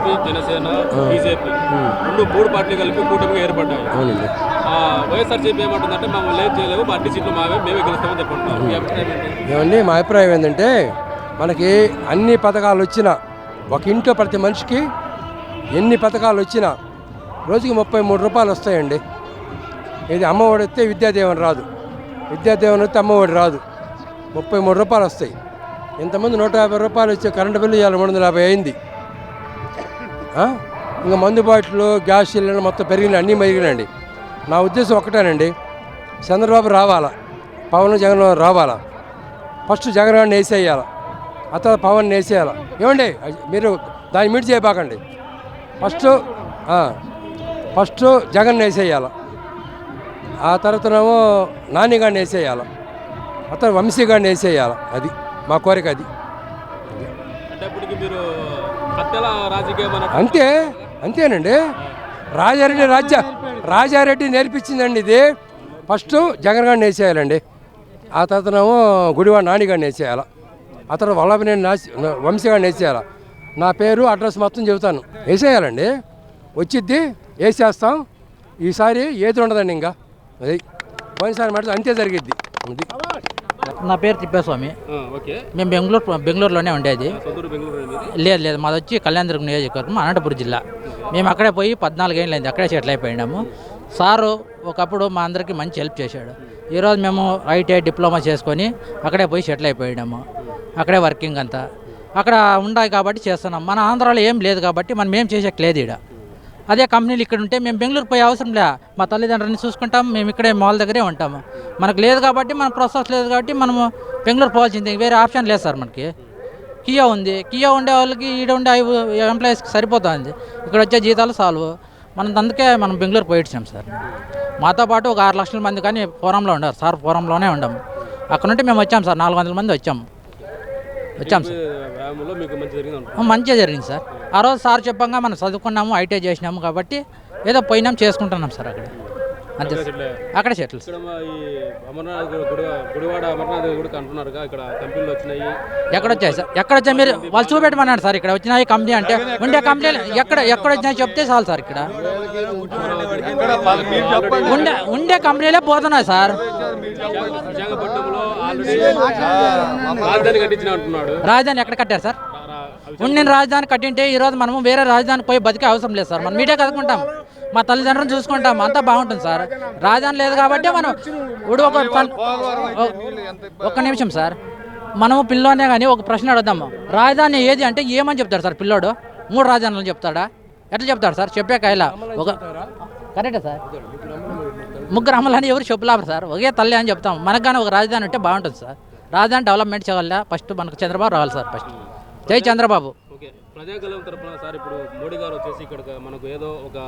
TDP, Janasena, BJP మూడు పార్టీలు కలిపి కూటమిగా ఏర్పడ్డాయి. అవునండి. వైఎస్ఆర్సీపీ ఏమంటుందంటే మమ్మల్ని లేట్ చేయలేము, మా 10 సీట్లు మేమే గెలుస్తామని చెప్పుకుంటున్నారు. మీ అభిప్రాయం ఏంటి? ఏమండి, మా అభిప్రాయం ఏంటంటే మనకి అన్ని పథకాలు వచ్చినా, ఒక ఇంట్లో ప్రతి మనిషికి ఎన్ని పథకాలు వచ్చినా రోజుకి 33 రూపాయలు వస్తాయండి. ఇది అమ్మఒడి వస్తే విద్యాదీవెన రాదు, విద్యాదీవెన వస్తే అమ్మఒడి రాదు. 33 రూపాయలు వస్తాయి. ఇంతమంది 150 రూపాయలు వచ్చే కరెంటు బిల్లు ఇవాళ 350 అయింది. ఇంకా మందు బాటిలు, గ్యాస్ సిలిండర్ మొత్తం పెరిగినాయి, అన్నీ పెరిగినాయండి. నా ఉద్దేశం ఒకటేనండి, చంద్రబాబు రావాలా, పవన్ జగన్ రావాలా. ఫస్ట్ జగన్ గారిని వేసేయాలి, ఆ తర్వాత పవన్ వేసేయాలి. ఏమండి, మీరు దాన్ని మీట్ చేయబాకండి. ఫస్ట్ జగన్ వేసేయాలి, ఆ తర్వాతనేమో నాని గారిని వేసేయాలి, ఆ తర్వాత వంశీ గారిని వేసేయాలి. అది మా కోరిక. అది అంతేనండి. రాజారెడ్డి నేర్పించిందండి ఇది. ఫస్ట్ జగన్ గారిని వేసేయాలండి, ఆ తర్వాతనేమో గుడివాడ నాని గారిని వేసేయాలి, ఆ తర్వాత వల్లభనేని వంశీ గారిని వేసేయాలి. నా పేరు అడ్రస్ మొత్తం చెబుతాను, వేసేయాలండి. వచ్చిద్ది, వేసేస్తాం. ఈసారి ఏది ఉండదండి. ఇంకా అది పోయినసారి మాట అంతే జరిగిద్ది. నా పేరు తిప్పేస్వామి. మేము బెంగళూరులోనే ఉండేది. లేదు, మాది వచ్చి కళ్యాణదుర్గం నియోజకవర్గం, అనంతపురం జిల్లా. మేము అక్కడే పోయి 14 ఏళ్ళు అయింది, అక్కడే సెటిల్ అయిపోయినాము. సారు ఒకప్పుడు మా అందరికీ మంచి హెల్ప్ చేశాడు. ఈరోజు మేము ఐటీఐ డిప్లొమా చేసుకొని అక్కడే పోయి సెటిల్ అయిపోయినాము. అక్కడే వర్కింగ్ అంతా అక్కడ ఉండాలి కాబట్టి చేస్తున్నాం. మన ఆంధ్రాలో ఏం లేదు కాబట్టి మనం ఏం చేసేకి లేదు. ఇక్కడ అదే కంపెనీలు ఇక్కడ ఉంటే మేము బెంగళూరు పోయే అవసరం లే, మా తల్లిదండ్రులని చూసుకుంటాం. మేము ఇక్కడే మాల్ దగ్గరే ఉంటాము. మనకు లేదు కాబట్టి, మన ప్రాసెస్ లేదు కాబట్టి మనము బెంగళూరు పోవాల్సిందే, వేరే ఆప్షన్ లేదు సార్. మనకి కియా ఉంది, కియా ఉండే వాళ్ళకి ఈడ ఉండే ఎంప్లాయీస్కి సరిపోతుంది. ఇక్కడ వచ్చే జీతాలు సాల్వ్. అందుకే మనం బెంగళూరు పోయిచ్చినాం సార్. మాతో పాటు ఒక 6 లక్షల మంది కానీ ఫోరంలో ఉన్నారు సార్. ఫోరంలోనే ఉండాము. అక్కడ నుండి మేము వచ్చాం సార్, 400 మంది వచ్చాం సార్. మంచిగా జరిగింది సార్. ఆ రోజు సార్ చెప్పంగా మనం చదువుకున్నాము, ఐటీఐ చేసినాము కాబట్టి ఏదో పోయినాం, చేసుకుంటున్నాం సార్. అక్కడ అంతే, అక్కడ సెటిల్. ఎక్కడ వచ్చాయి సార్? ఎక్కడ వచ్చాయి మీరు వాళ్ళు చూపెట్టమన్నాడు సార్. ఇక్కడ వచ్చినాయి కంపెనీ అంటే ఉండే కంపెనీలు ఎక్కడ వచ్చినాయి చెప్తే చాలు సార్. ఇక్కడ ఉండే కంపెనీలే పోతున్నాయి సార్. రాజధాని ఎక్కడ కట్టారు సార్? ఉండిన రాజధాని కట్టింటే ఈరోజు మనము వేరే రాజధానికి పోయి బతికే అవసరం లేదు సార్. మనం మీడియా కదుకుంటాం, మా తల్లిదండ్రులను చూసుకుంటాం, అంతా బాగుంటుంది సార్. రాజధాని లేదు కాబట్టి మనం ఒక్క నిమిషం సార్, మనము పిల్లోనే కానీ ఒక ప్రశ్న అడుగుదాము. రాజధాని ఏది అంటే ఏమని చెప్తాడు సార్ పిల్లోడు? 3 రాజధానులు చెప్తాడా? ఎట్లా చెప్తాడు సార్? చెప్పే కాయలా ఒక కరెక్టే సార్. 3 అమలని ఎవరు చెప్పలేరు సార్. ఒకే తల్లి అని చెప్తాం. మనకు కానీ ఒక రాజధాని ఉంటే బాగుంటుంది సార్. రాజధాని డెవలప్మెంట్ చేయాలా? ఫస్ట్ మనకు చంద్రబాబు రావాలి సార్. ఫస్ట్ జై చంద్రబాబు. ప్రజాగలం తరఫున సార్ ఇప్పుడు మోడీ గారు వచ్చేసి ఇక్కడ మనకు ఏదో ఒక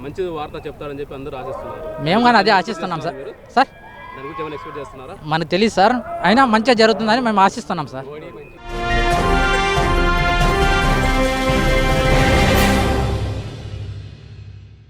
మంచి వార్త చెప్తారని చెప్పి అందరూ ఆశిస్తున్నారు. మేము కానీ అదే ఆశిస్తున్నాం సార్. సార్ దాని గురించి ఏమైనా ఎక్స్పెక్ట్ చేస్తున్నారా? మనకు తెలియదు సార్, అయినా మంచిగా జరుగుతుందని మేము ఆశిస్తున్నాం సార్.